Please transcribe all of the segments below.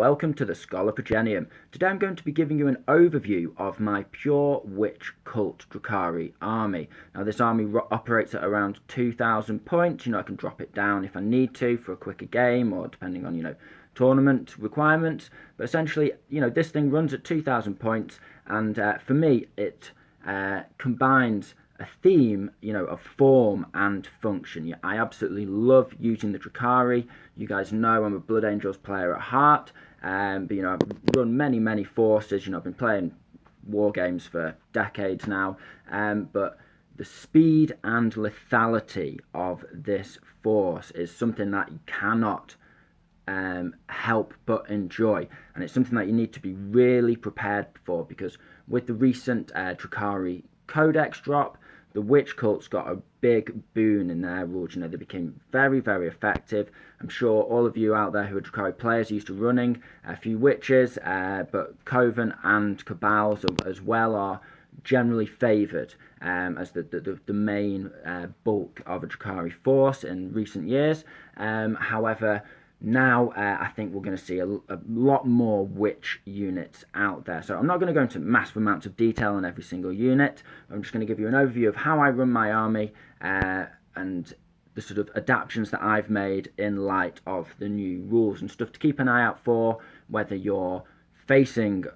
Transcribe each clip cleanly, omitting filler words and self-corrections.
welcome to the Schola Progenium. Today I'm going to be giving you an overview of my pure witch cult Drukhari army. Now this army operates at around 2,000 points. I can drop it down if I need to for a quicker game or depending on, tournament requirements. But essentially, this thing runs at 2,000 points, and for me it combines a theme, of form and function. I absolutely love using the Drukhari. You guys know I'm a Blood Angels player at heart, but I've run many forces. I've been playing war games for decades now, but the speed and lethality of this force is something that you cannot help but enjoy, and it's something that you need to be really prepared for, because with the recent Drukhari Codex drop, the witch cults got a big boon in their rules. They became very effective. I'm sure all of you out there who are Drukhari players are used to running a few witches, but Coven and Cabals as well are generally favoured as the main bulk of a Drukhari force in recent years. However, now I think we're going to see a lot more witch units out there. So I'm not going to go into massive amounts of detail on every single unit. I'm just going to give you an overview of how I run my army and the sort of adaptations that I've made in light of the new rules and stuff to keep an eye out for, whether you're facing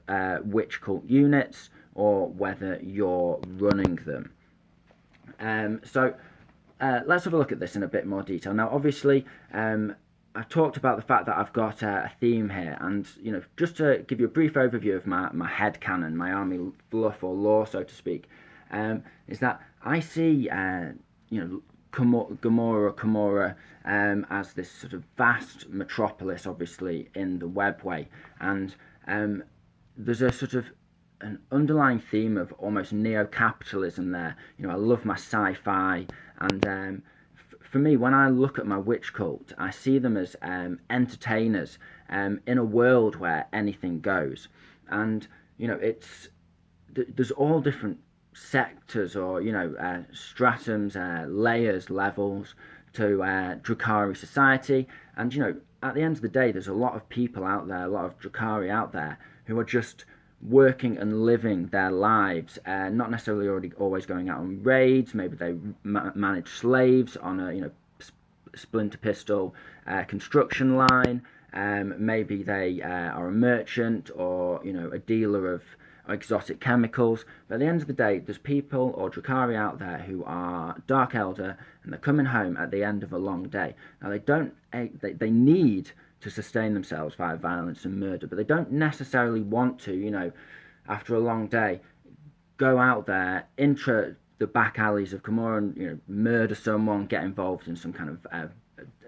witch cult units or whether you're running them. So let's have a look at this in a bit more detail. Now obviously I've talked about the fact that I've got a theme here, and just to give you a brief overview of my headcanon, my army fluff or lore, so to speak, is that I see Camorra as this sort of vast metropolis, obviously in the webway, and there's a sort of an underlying theme of almost neo-capitalism there. I love my sci-fi, and for me, when I look at my witch cult, I see them as entertainers in a world where anything goes. And, there's all different sectors or, stratums, layers, levels to Drukhari society. And, at the end of the day, there's a lot of people out there, a lot of Drukhari out there who are just working and living their lives, not necessarily always going out on raids. Maybe they manage slaves on a splinter pistol construction line. Maybe they are a merchant or a dealer of exotic chemicals. But at the end of the day, there's people or Drukhari out there who are Dark Elder, and they're coming home at the end of a long day. Now they need to sustain themselves via violence and murder, but they don't necessarily want to, after a long day, go out there, enter the back alleys of Camorra and, murder someone, get involved in some kind of a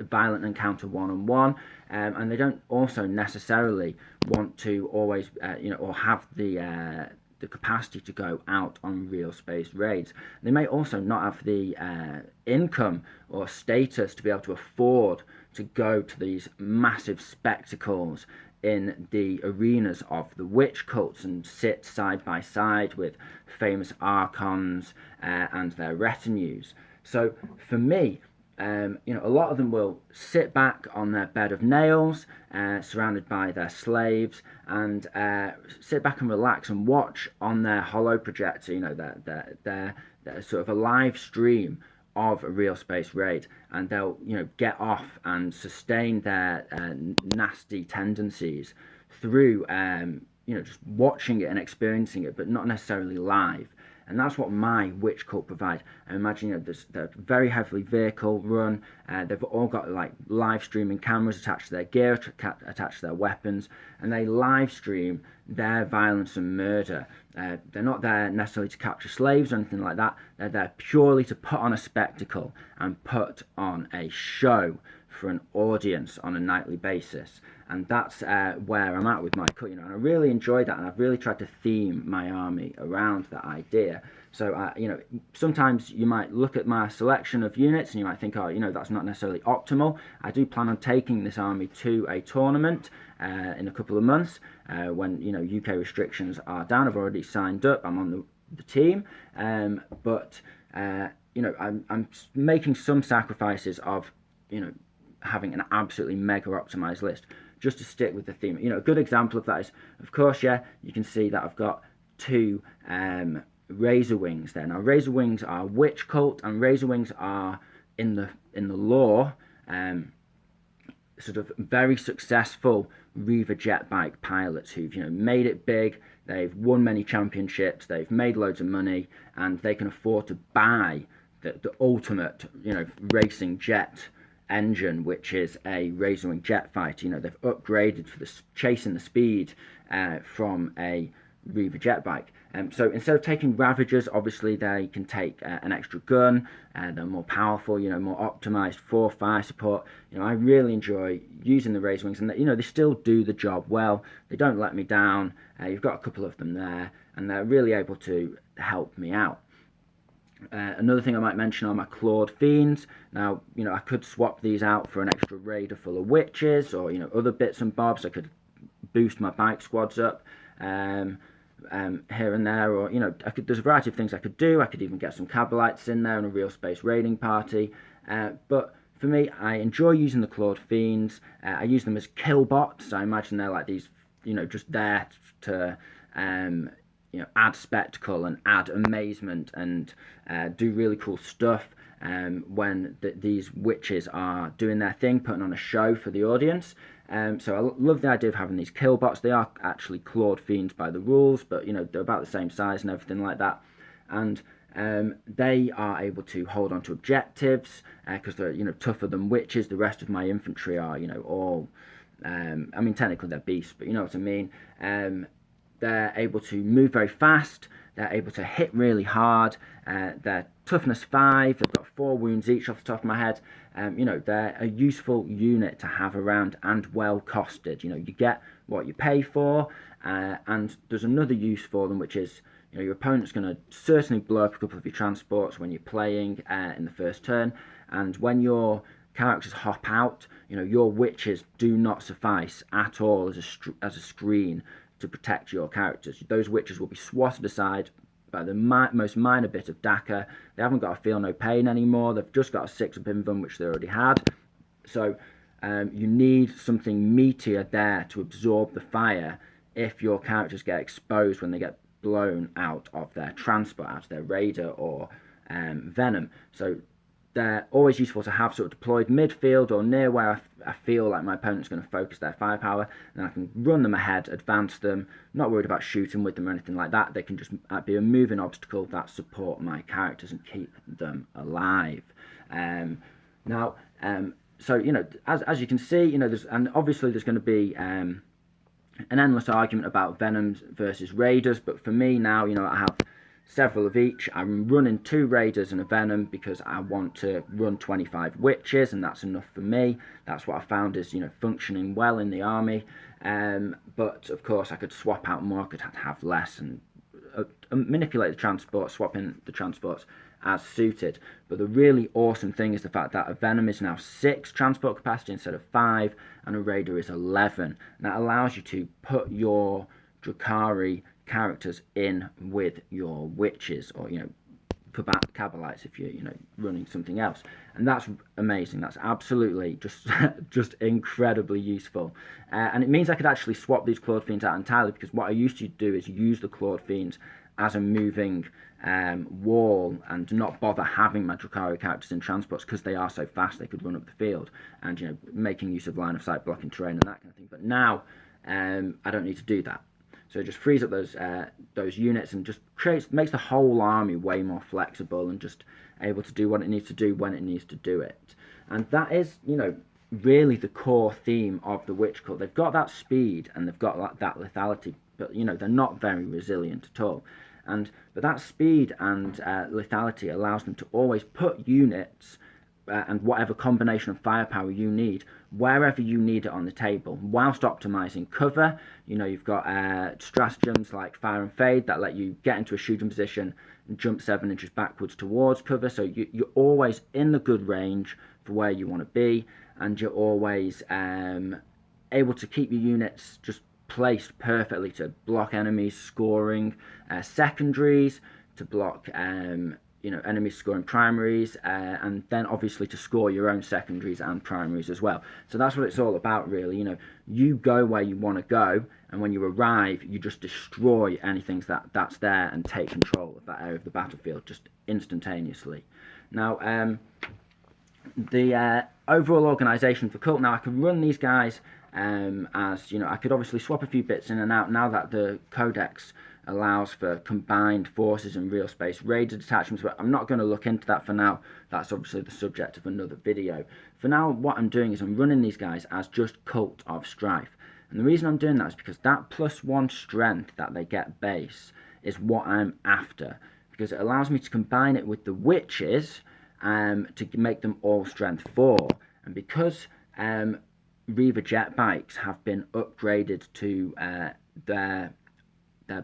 violent encounter one-on-one, and they don't also necessarily want to always, or have the capacity to go out on real space raids. They may also not have the income or status to be able to afford to go to these massive spectacles in the arenas of the witch cults and sit side by side with famous archons and their retinues. So for me, a lot of them will sit back on their bed of nails, surrounded by their slaves, and sit back and relax and watch on their hollow projector, their sort of a live stream of a real space raid, and they'll get off and sustain their nasty tendencies through just watching it and experiencing it, but not necessarily live. And that's what my witch cult provide. I imagine they're very heavily vehicle run. They've all got like live streaming cameras attached to their gear, attached to their weapons, and they live stream their violence and murder. They're not there necessarily to capture slaves or anything like that. They're there purely to put on a spectacle and put on a show for an audience on a nightly basis. And that's where I'm at with my cut, and I really enjoy that, and I've really tried to theme my army around that idea. So, sometimes you might look at my selection of units and you might think, oh, that's not necessarily optimal. I do plan on taking this army to a tournament in a couple of months when, UK restrictions are down. I've already signed up. I'm on the team, but I'm making some sacrifices of, having an absolutely mega optimized list just to stick with the theme. A good example of that is, of course, yeah, you can see that I've got two razor wings there. Now, razor wings are witch cult, and razor wings are in the lore sort of very successful Reaver jet bike pilots who've made it big. They've won many championships. They've made loads of money, and they can afford to buy the ultimate racing jet engine, which is a razor wing jet fighter. They've upgraded for the chasing the speed from a Reaver jet bike. So instead of taking Ravagers, obviously they can take an extra gun. They're more powerful, more optimized for fire support. I really enjoy using the razor wings, and they still do the job well. They don't let me down. You've got a couple of them there, and they're really able to help me out. Another thing I might mention are my clawed fiends. Now, I could swap these out for an extra raider full of witches, or other bits and bobs. I could boost my bike squads up here and there, or there's a variety of things I could do. I could even get some Cabalites in there and a real space raiding party. But for me, I enjoy using the clawed fiends. I use them as kill bots. I imagine they're like these, just there to add spectacle and add amazement and do really cool stuff when these witches are doing their thing, putting on a show for the audience. So I love the idea of having these kill bots. They are actually clawed fiends by the rules, but they're about the same size and everything like that. And they are able to hold on to objectives because they're tougher than witches. The rest of my infantry are all technically they're beasts, but you know what I mean. They're able to move very fast. They're able to hit really hard. They're toughness 5. They've got 4 wounds each off the top of my head. They're a useful unit to have around and well costed. You get what you pay for. And there's another use for them, which is your opponent's going to certainly blow up a couple of your transports when you're playing in the first turn. And when your characters hop out, your witches do not suffice at all as a screen to protect your characters. Those witches will be swatted aside by the most minor bit of Daka. They haven't got a feel no pain anymore. They've just got a 6 up in them, which they already had. So you need something meatier there to absorb the fire if your characters get exposed when they get blown out of their transport, out of their raider or venom. So they're always useful to have sort of deployed midfield or near where I feel like my opponent's going to focus their firepower, and I can run them ahead, advance them, not worried about shooting with them or anything like that. They can just be a moving obstacle that support my characters and keep them alive. So as you can see, obviously there's going to be an endless argument about Venoms versus Raiders, but for me now, I have several of each. I'm running 2 Raiders and a Venom because I want to run 25 Witches, and that's enough for me. That's what I found is, functioning well in the army. But of course I could swap out more, I could have less and manipulate the transport, swap in the transports as suited. But the really awesome thing is the fact that a Venom is now 6 transport capacity instead of 5, and a Raider is 11. And that allows you to put your Drukhari characters in with your witches, or Cabalites if you're running something else, and that's amazing. That's absolutely just incredibly useful, and it means I could actually swap these clawed fiends out entirely, because what I used to do is use the clawed fiends as a moving wall and not bother having my Drukhari characters in transports because they are so fast they could run up the field, and making use of line of sight blocking terrain and that kind of thing. But now I don't need to do that. So it just frees up those units and just makes the whole army way more flexible and just able to do what it needs to do when it needs to do it. And that is, really the core theme of the Witch Cult. They've got that speed and they've got that lethality, but they're not very resilient at all. But that speed and lethality allows them to always put units and whatever combination of firepower you need wherever you need it on the table, whilst optimizing cover. You've got stratagems like Fire and Fade that let you get into a shooting position and jump 7 inches backwards towards cover, so you're always in the good range for where you want to be, and you're always able to keep your units just placed perfectly to block enemies scoring secondaries, to block enemies scoring primaries, and then obviously to score your own secondaries and primaries as well. So that's what it's all about, really. You go where you want to go, and when you arrive, you just destroy anything that's there and take control of that area of the battlefield just instantaneously. Now, the overall organisation for Cult. Now, I can run these guys as I could obviously swap a few bits in and out now that the codex allows for combined forces and real space raider detachments, but I'm not going to look into that for now. That's obviously the subject of another video. For now, what I'm doing is I'm running these guys as just Cult of Strife, and the reason I'm doing that is because that +1 strength that they get base is what I'm after, because it allows me to combine it with the witches to make them all strength 4, and because Reaver jet bikes have been upgraded to their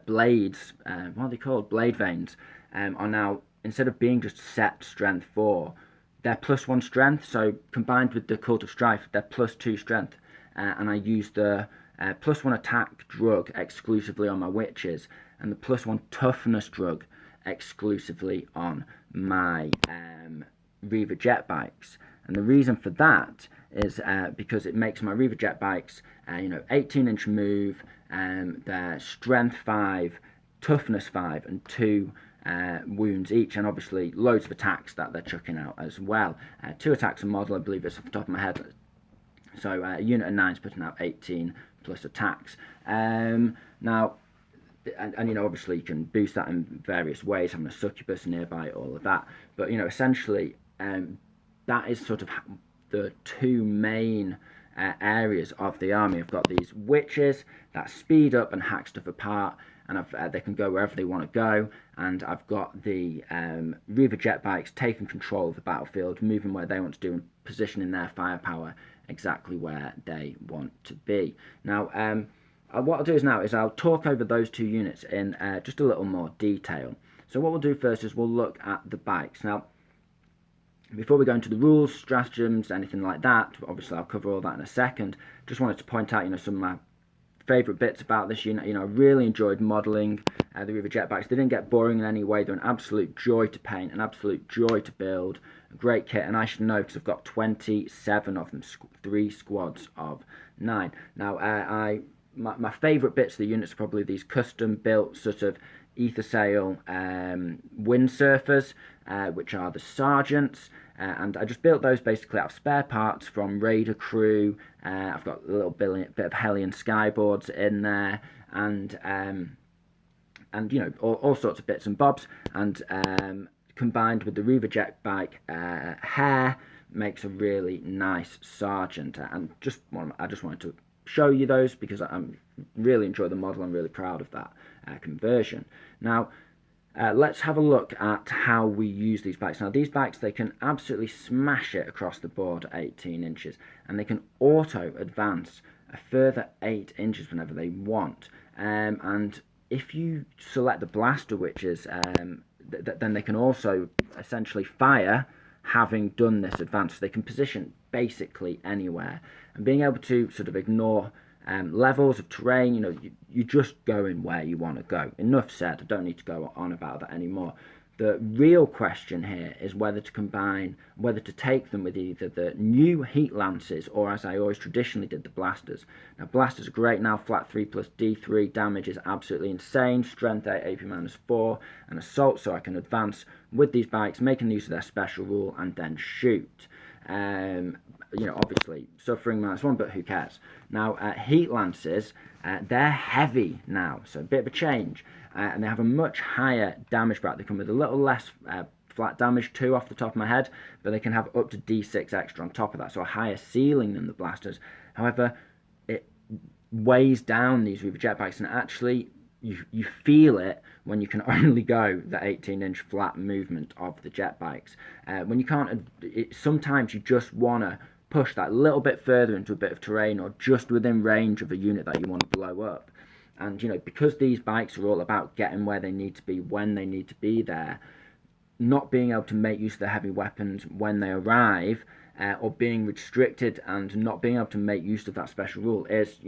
blades, what are they called? Blade vanes, are now, instead of being just set strength 4, they're +1 strength, so combined with the Cult of Strife, they're +2 strength, and I use the +1 attack drug exclusively on my witches, and the +1 toughness drug exclusively on my Reaver jet bikes. And the reason for that is because it makes my Reaver jet bikes 18-inch move, they're strength 5, toughness 5, and 2 wounds each, and obviously loads of attacks that they're chucking out as well. 2 attacks a model, I believe it's off the top of my head. So a unit of 9 is putting out 18 plus attacks. Now, and obviously you can boost that in various ways, having a succubus nearby, all of that. But essentially, that is sort of the 2 main areas of the army. I've got these witches that speed up and hack stuff apart, and they can go wherever they want to go. And I've got the Reaver jet bikes taking control of the battlefield, moving where they want to do, and positioning their firepower exactly where they want to be. Now, what I'll do now is I'll talk over those 2 units in just a little more detail. So what we'll do first is we'll look at the bikes. Now, before we go into the rules, stratagems, anything like that, obviously I'll cover all that in a second. Just wanted to point out, some of my favourite bits about this unit. I really enjoyed modelling the Reaver jet bikes. They didn't get boring in any way. They're an absolute joy to paint, an absolute joy to build. A great kit, and I should know because I've got 27 of them, 3 squads of 9. Now, my favourite bits of the units are probably these custom-built sort of ether sail windsurfers, which are the sergeants, and I just built those basically out of spare parts from Raider crew. I've got a little bit of Hellion skyboards in there, and all sorts of bits and bobs, and combined with the Reaver jet bike hair makes a really nice sergeant. And I just wanted to show you those because I really enjoy the model. I'm really proud of that conversion. Now, let's have a look at how we use these bikes. Now, these bikes, they can absolutely smash it across the board at 18 inches, and they can auto advance a further 8 inches whenever they want. And if you select the blaster witches, then they can also essentially fire having done this advance. So they can position basically anywhere, and being able to sort of ignore levels of terrain. You just go in where you want to go. Enough said. I don't need to go on about that anymore. The real question here is whether to take them with either the new heat lances or, as I always traditionally did, the blasters. Now, blasters are great now. Flat 3 plus D3 damage is absolutely insane. Strength 8, AP -4, and assault, so I can advance with these bikes, making use of their special rule, and then shoot. Obviously suffering -1, but who cares? Now, heat lances, they're heavy now, so a bit of a change, and they have a much higher damage bracket. They come with a little less flat damage, 2 off the top of my head, but they can have up to D6 extra on top of that, so a higher ceiling than the blasters. However, it weighs down these Reaver jet bikes, and actually you feel it when you can only go the 18-inch flat movement of the jet bikes. When you can't, sometimes you just want to push that little bit further into a bit of terrain, or just within range of a unit that you want to blow up. And because these bikes are all about getting where they need to be when they need to be there, not being able to make use of the heavy weapons when they arrive, or being restricted and not being able to make use of that special rule is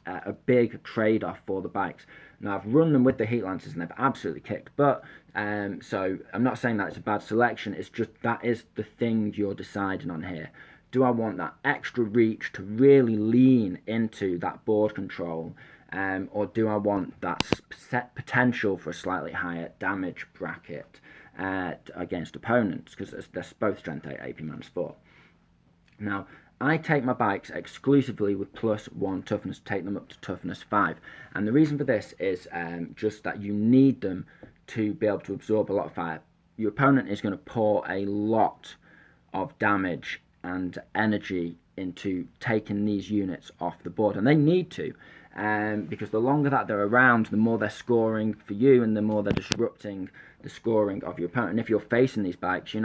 a big trade-off for the bikes. Now, I've run them with the Heat Lancers and they've absolutely kicked butt. So I'm not saying that it's a bad selection. It's just that is the thing you're deciding on here. Do I want that extra reach to really lean into that board control, or do I want that set potential for a slightly higher damage bracket against opponents? Because they're both strength 8, AP -4. Now, I take my bikes exclusively with +1 toughness, take them up to toughness 5. And the reason for this is just that you need them to be able to absorb a lot of fire. Your opponent is going to pour a lot of damage and energy into taking these units off the board, and they need to, because the longer that they're around, the more they're scoring for you and the more they're disrupting the scoring of your opponent. And if you're facing these bikes, you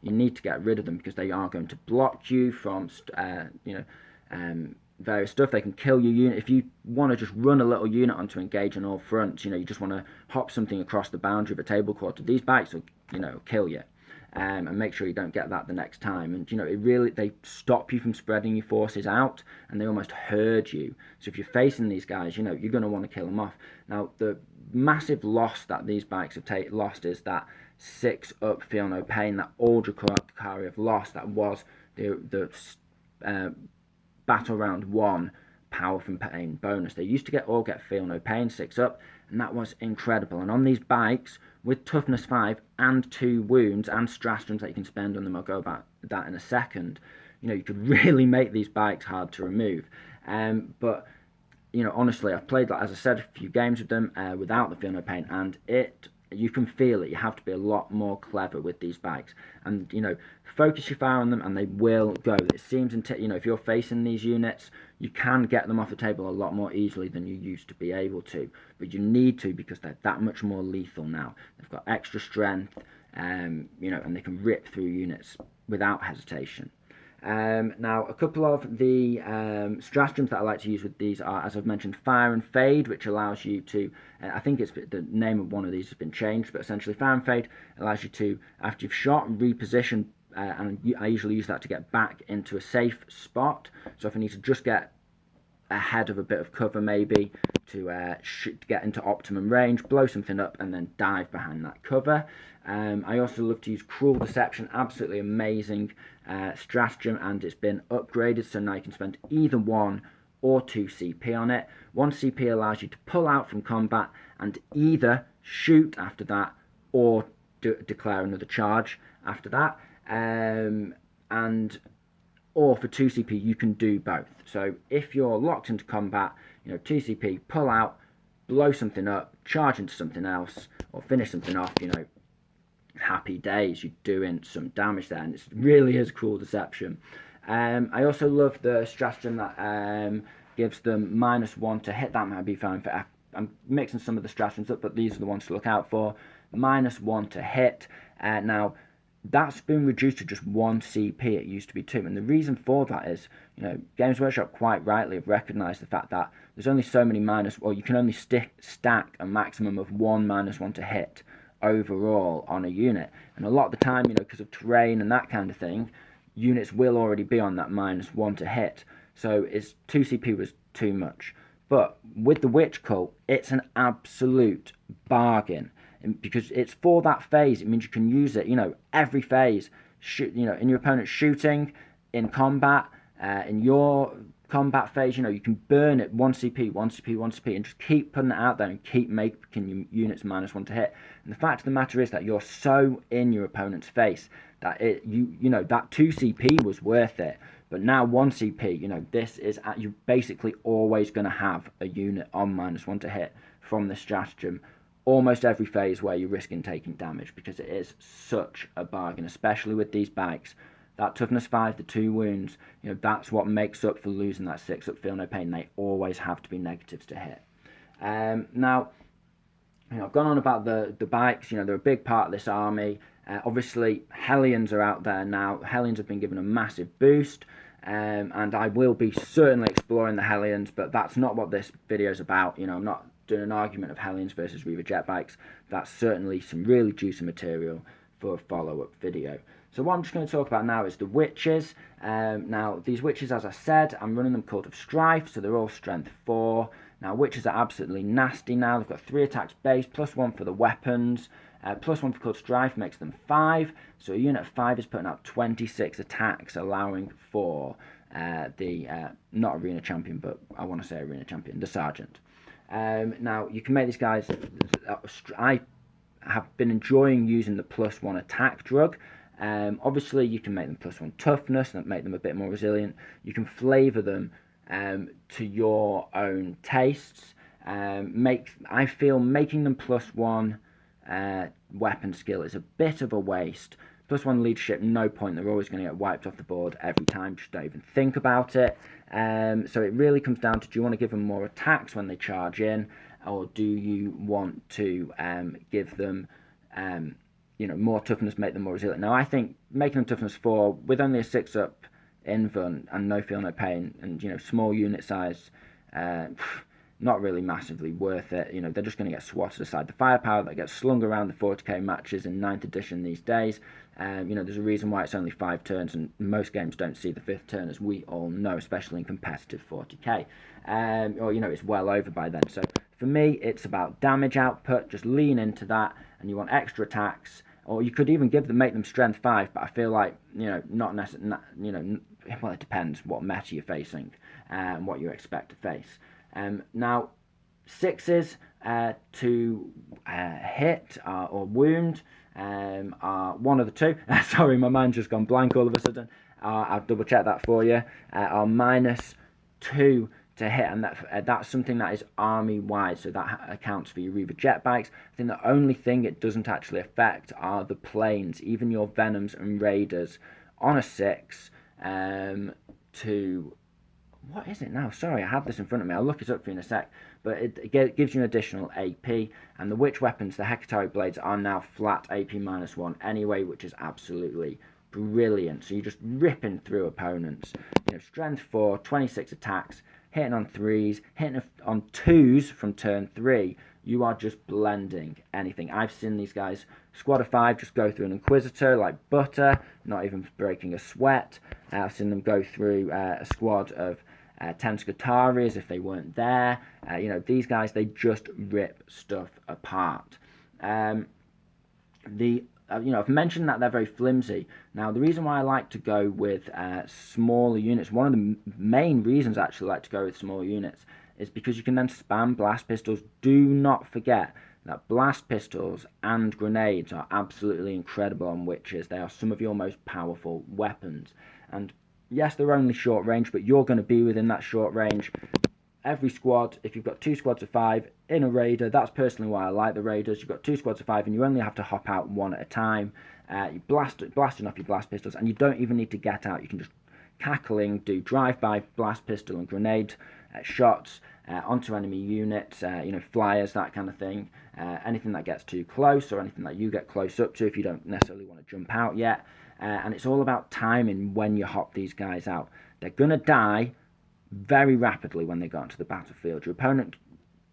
need to get rid of them because they are going to block you from various stuff. They can kill your unit. If you want to just run a little unit on to engage on all fronts, you just want to hop something across the boundary of a table quarter, these bikes will kill you. And make sure you don't get that the next time. And they stop you from spreading your forces out, and they almost herd you. So if you're facing these guys, you're going to want to kill them off. Now, the massive loss that these bikes have lost is that 6-up Feel No Pain that all Drukhari have lost. That was the Battle Round 1 Power from Pain bonus. They used to all get Feel No Pain 6-up, and that was incredible. And on these bikes with toughness 5 and 2 wounds and stratagems that you can spend on them, I'll go about that in a second, you could really make these bikes hard to remove. But honestly, I've played, as I said, a few games with them without the Feel No Pain, and you can feel it. You have to be a lot more clever with these bikes, and focus your fire on them, and they will go. It seems, if you're facing these units, you can get them off the table a lot more easily than you used to be able to. But you need to, because they're that much more lethal now. They've got extra strength, and they can rip through units without hesitation. Now, a couple of the stratagems that I like to use with these are, as I've mentioned, Fire and Fade, which allows you to, I think the name of one of these has been changed, but essentially Fire and Fade allows you to, after you've shot, reposition, and I usually use that to get back into a safe spot. So if I need to just get ahead of a bit of cover, maybe to get into optimum range, blow something up, and then dive behind that cover. I also love to use Cruel Deception, absolutely amazing stratagem, and it's been upgraded, so now you can spend either 1 or 2 CP on it. 1 CP allows you to pull out from combat and either shoot after that or declare another charge after that, or for 2 CP you can do both. So if you're locked into combat, 2 CP, pull out, blow something up, charge into something else, or finish something off, happy days, you're doing some damage there, and it really is Cruel Deception. I also love the stratagem that gives them -1 to hit. That might be fine. I'm mixing some of the stratagems up, but these are the ones to look out for. -1 to hit. Now, that's been reduced to just 1 CP. It used to be 2, and the reason for that is, Games Workshop quite rightly have recognised the fact that there's only so many you can only stack a maximum of 1 -1 to hit overall on a unit, and a lot of the time, because of terrain and that kind of thing, units will already be on that -1 to hit, so 2 CP was too much. But with the Witch Cult, it's an absolute bargain, because it's for that phase. It means you can use it, every phase, in your opponent's shooting, in combat, in your combat phase, you can burn it 1 CP, 1 CP, 1 CP, and just keep putting it out there and keep making your units -1 to hit. And the fact of the matter is that you're so in your opponent's face that that 2 CP was worth it. But now 1 CP, this is you're basically always going to have a unit on -1 to hit from this stratagem almost every phase where you're risking taking damage, because it is such a bargain, especially with these bikes. That toughness 5, the 2 wounds, that's what makes up for losing that 6-up Feel No Pain. They always have to be negatives to hit. Now, I've gone on about the bikes. They're a big part of this army. Obviously, Hellions are out there now. Hellions have been given a massive boost, and I will be certainly exploring the Hellions, but that's not what this video is about. I'm not doing an argument of Hellions versus Reaver jet bikes. That's certainly some really juicy material for a follow-up video. So what I'm just going to talk about now is the witches. Now, these witches, as I said, I'm running them Cult of Strife, so they're all strength 4. Now, witches are absolutely nasty now. They've got 3 attacks base, +1 for the weapons, +1 for Cult Strife makes them 5. So a unit of 5 is putting out 26 attacks, allowing for not Arena Champion, but I want to say Arena Champion, the Sergeant. Now, you can make these guys... I have been enjoying using the +1 attack drug. Obviously, you can make them +1 toughness and make them a bit more resilient. You can flavour them to your own tastes. I feel making them +1 weapon skill is a bit of a waste. +1 leadership, no point. They're always going to get wiped off the board every time. Just don't even think about it. So it really comes down to, do you want to give them more attacks when they charge in, or do you want to give them more toughness, make them more resilient? Now, I think making them toughness 4 with only a 6-up invuln and no feel no pain, and small unit size, not really massively worth it. They're just going to get swatted aside. The firepower that gets slung around the 40k matches in 9th edition these days, there's a reason why it's only 5 turns, and most games don't see the 5th turn, as we all know, especially in competitive 40k. Or it's well over by then. So for me, it's about damage output. Just lean into that, and you want extra attacks. Or you could even make them strength 5, but I feel like, not necessarily, well, it depends what meta you're facing and what you expect to face. Now, 6s to hit or wound are one of the two. Sorry, my mind's just gone blank all of a sudden. I'll double check that for you. Are -2 to hit, and that's something that is army-wide, so that accounts for your Reaver jet bikes. I think the only thing it doesn't actually affect are the planes, even your Venoms and Raiders on a 6 to... What is it now? Sorry, I have this in front of me. I'll look it up for you in a sec. But it gives you an additional AP, and the witch weapons, the Hecatari blades, are now flat AP -1 anyway, which is absolutely brilliant. So you're just ripping through opponents. Strength 4, 26 attacks, hitting on 3s, hitting on 2s from turn 3. You are just blending anything. I've seen these guys, squad of 5, just go through an Inquisitor like butter, not even breaking a sweat. I've seen them go through a squad of 10 Scutaris if they weren't there. These guys, they just rip stuff apart. I've mentioned that they're very flimsy. Now, the reason why I like to go with smaller units, one of the main reasons I actually like to go with smaller units, is because you can then spam blast pistols. Do not forget that blast pistols and grenades are absolutely incredible on witches. They are some of your most powerful weapons. And yes, they're only short range, but you're going to be within that short range. Every squad, if you've got 2 squads of 5 in a Raider, that's personally why I like the Raiders. You've got 2 squads of 5 and you only have to hop out 1 at a time. You blasting off your blast pistols, and you don't even need to get out. You can just cackling, do drive-by blast pistol and grenade shots onto enemy units, flyers, that kind of thing. Anything that gets too close, or anything that you get close up to if you don't necessarily want to jump out yet. And it's all about timing when you hop these guys out. They're going to die very rapidly when they go onto the battlefield. Your opponent,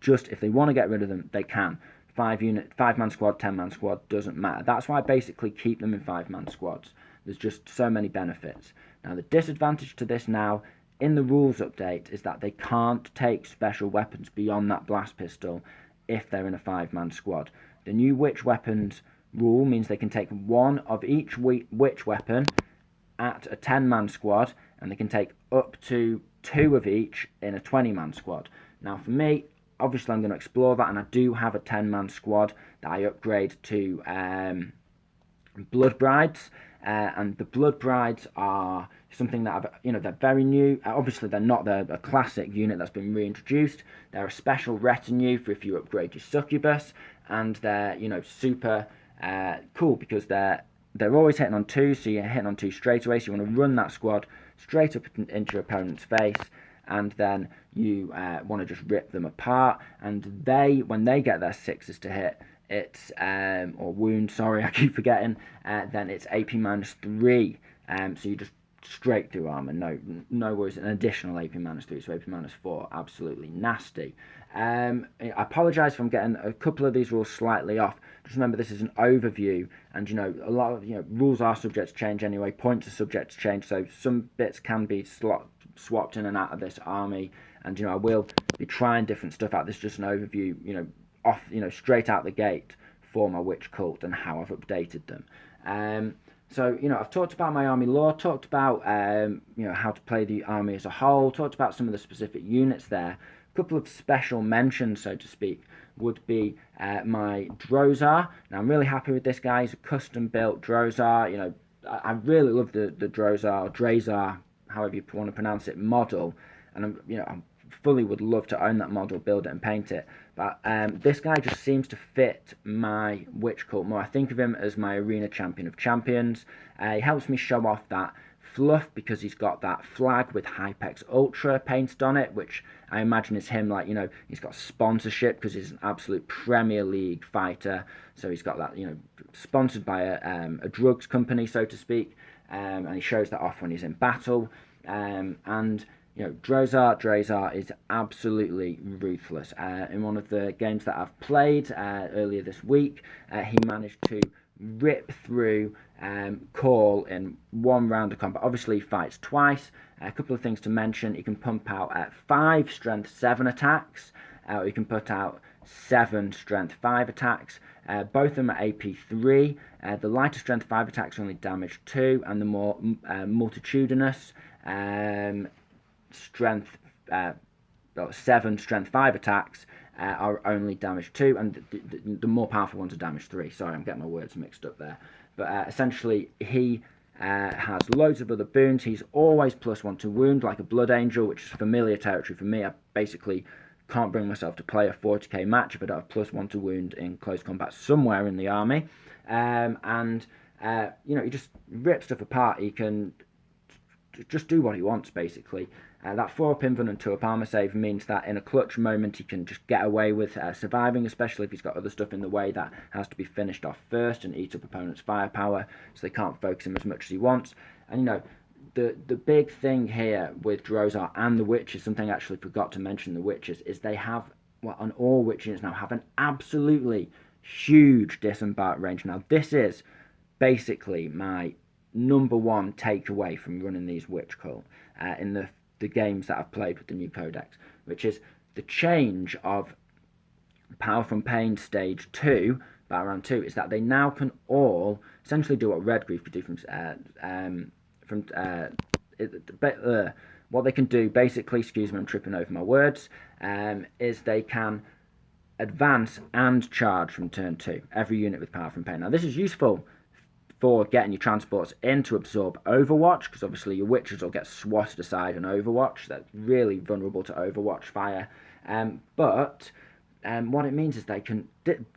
just if they want to get rid of them, they can. 5-man squad, 10-man squad, doesn't matter. That's why I basically keep them in 5-man squads. There's just so many benefits. Now, the disadvantage to this now, in the rules update, is that they can't take special weapons beyond that blast pistol if they're in a 5-man squad. The new witch weapons rule means they can take 1 of each witch weapon at a 10-man squad, and they can take up to 2 of each in a 20-man squad. Now, for me, obviously I'm going to explore that, and I do have a 10-man squad that I upgrade to Blood Brides, and the Blood Brides are something that they're very new. Obviously, they're not a classic unit that's been reintroduced. They're a special retinue for if you upgrade your Succubus, and they're super cool because they're always hitting on 2, so you're hitting on 2 straight away. So you want to run that squad straight up into your opponent's face, and then you want to just rip them apart. And when they get their 6s to hit, it's or wound, sorry, I keep forgetting. Then it's AP -3. So you just straight through armor, no worries. An additional AP -3, so AP -4, absolutely nasty. I apologise if I'm getting a couple of these rules slightly off. Just remember, this is an overview, and a lot of rules are subject to change anyway. Points are subject to change, so some bits can be swapped in and out of this army and I will be trying different stuff out. This is just an overview, off, straight out the gate for my witch cult and how I've updated them. So, I've talked about my army lore, talked about, how to play the army as a whole, talked about some of the specific units there. A couple of special mentions, so to speak, would be my Drozar. Now, I'm really happy with this guy. He's a custom-built Drozar. I really love the Drozar, Drazar, however you want to pronounce it, model. And, I fully would love to own that model, build it and paint it. But this guy just seems to fit my witch cult more. I think of him as my arena champion of champions. He helps me show off that fluff because he's got that flag with Hypex Ultra painted on it, which I imagine is him, like, he's got sponsorship because he's an absolute Premier League fighter. So he's got that, sponsored by a drugs company, so to speak. And he shows that off when he's in battle. And Drazar is absolutely ruthless. In one of the games that I've played earlier this week, he managed to rip through Call in one round of combat. Obviously, he fights twice. A couple of things to mention: he can pump out 5 strength 7 attacks, or he can put out 7 strength 5 attacks. Both of them are AP3. The lighter strength 5 attacks only damage 2, and the more multitudinous strength 7 strength 5 attacks are only damage 2, and the more powerful ones are damage 3. Sorry, I'm getting my words mixed up there. But essentially, he has loads of other boons. He's always +1 to wound, like a Blood Angel, which is familiar territory for me. I basically can't bring myself to play a 40k match if I don't have +1 to wound in close combat somewhere in the army. He just rips stuff apart. He can just do what he wants, basically. That 4-up invuln and 2-up armor save means that in a clutch moment he can just get away with surviving, especially if he's got other stuff in the way that has to be finished off first and eat up opponent's firepower, so they can't focus him as much as he wants. And the big thing here with Drozar and the Witches, something I actually forgot to mention, the Witches, is they have, on all Witch units now, have an absolutely huge disembark range. Now, this is basically my #1 takeaway from running these Witch Cult in the games that I've played with the new codex, which is the change of Power from Pain Stage 2, Battle Round 2, is that they now can all essentially do what Redgrief could do what they can do, basically, excuse me, I'm tripping over my words, is they can advance and charge from turn 2, every unit with Power from Pain. Now, this is useful for getting your transports in to absorb Overwatch, because obviously your witches will get swatted aside on Overwatch. That's really vulnerable to Overwatch fire. But what it means is they can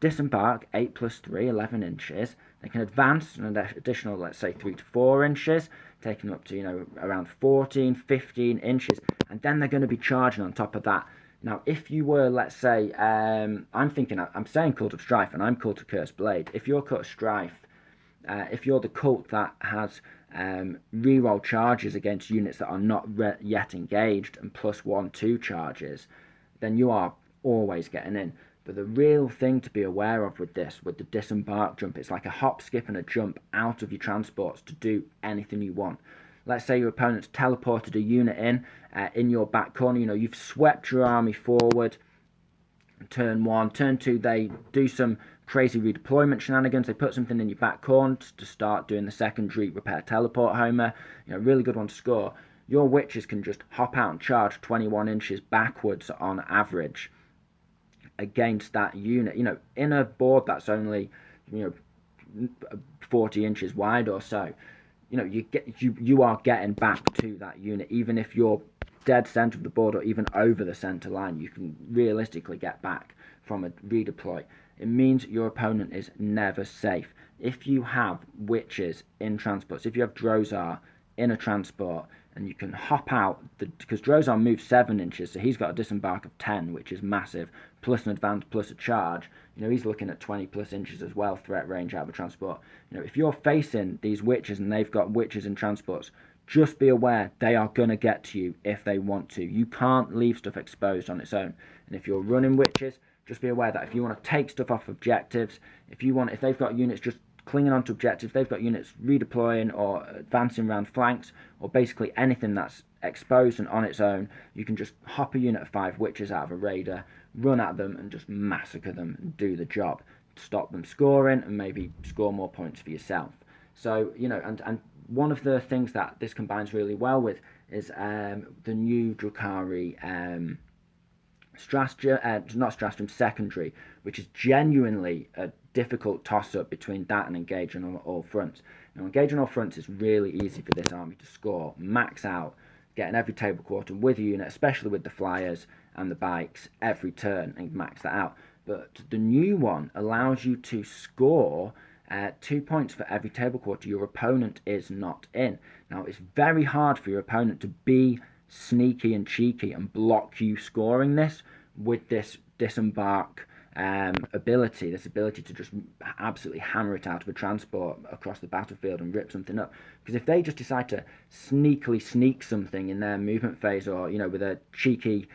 disembark 8 + 3, 11 inches. They can advance an additional, let's say, 3 to 4 inches, taking them up to, around 14, 15 inches. And then they're going to be charging on top of that. Now, if you were, let's say, I'm saying Cult of Strife, and I'm Cult of Cursed Blade. If you're Cult of Strife, if you're the cult that has reroll charges against units that are not yet engaged and +1/2 charges, then you are always getting in. But the real thing to be aware of with this, with the disembark jump, it's like a hop, skip and a jump out of your transports to do anything you want. Let's say your opponent's teleported a unit in your back corner. You've swept your army forward. Turn 1, turn 2, they do some crazy redeployment shenanigans. They put something in your back corner to start doing the secondary repair teleport homer. Really good one to score. Your witches can just hop out and charge 21 inches backwards on average against that unit. In a board that's only 40 inches wide or so, you are getting back to that unit, even if you're dead center of the board or even over the center line. You can realistically get back from a redeploy. It means your opponent is never safe. If you have witches in transports, if you have Drozar in a transport and you can hop out, because Drozar moves 7 inches, so he's got a disembark of 10, which is massive, plus an advance, plus a charge. He's looking at 20+ inches as well, threat range out of a transport. If you're facing these witches and they've got witches in transports, just be aware they are going to get to you if they want to. You can't leave stuff exposed on its own. And if you're running witches, just be aware that if you want to take stuff off objectives, if they've got units just clinging onto objectives. They've got units redeploying or advancing around flanks, or basically anything that's exposed and on its own. You can just hop a unit of 5 witches out of a raider, run at them and just massacre them and do the job. Stop them scoring and maybe score more points for yourself. So, you know, and one of the things that this combines really well with is the new Drukhari secondary, which is genuinely a difficult toss-up between that and engage on all fronts. Now, engage on all fronts is really easy for this army to score, max out, getting every table quarter with a unit, especially with the flyers and the bikes, every turn and max that out. But the new one allows you to score 2 points for every table quarter your opponent is not in. Now, it's very hard for your opponent to be sneaky and cheeky and block you scoring this with this disembark ability, this ability to just absolutely hammer it out of a transport across the battlefield and rip something up. Because if they just decide to sneakily sneak something in their movement phase, or, you know, with a cheeky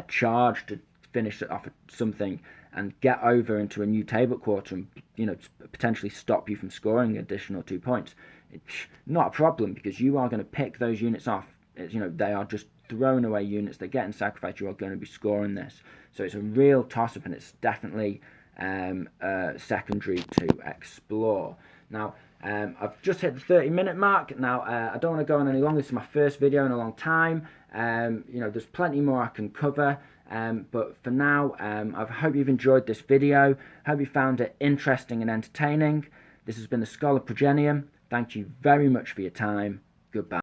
charge to finish off something and get over into a new table quarter and, you know, potentially stop you from scoring additional 2 points, it's not a problem, because you are going to pick those units off. You know, they are just thrown away units. They're getting sacrificed. You are going to be scoring this. So it's a real toss-up, and it's definitely secondary to explore. Now, I've just hit the 30-minute mark. Now, I don't want to go on any longer. This is my first video in a long time. You know, there's plenty more I can cover. But for now, I hope you've enjoyed this video. Hope you found it interesting and entertaining. This has been the Schola Progenium. Thank you very much for your time. Goodbye.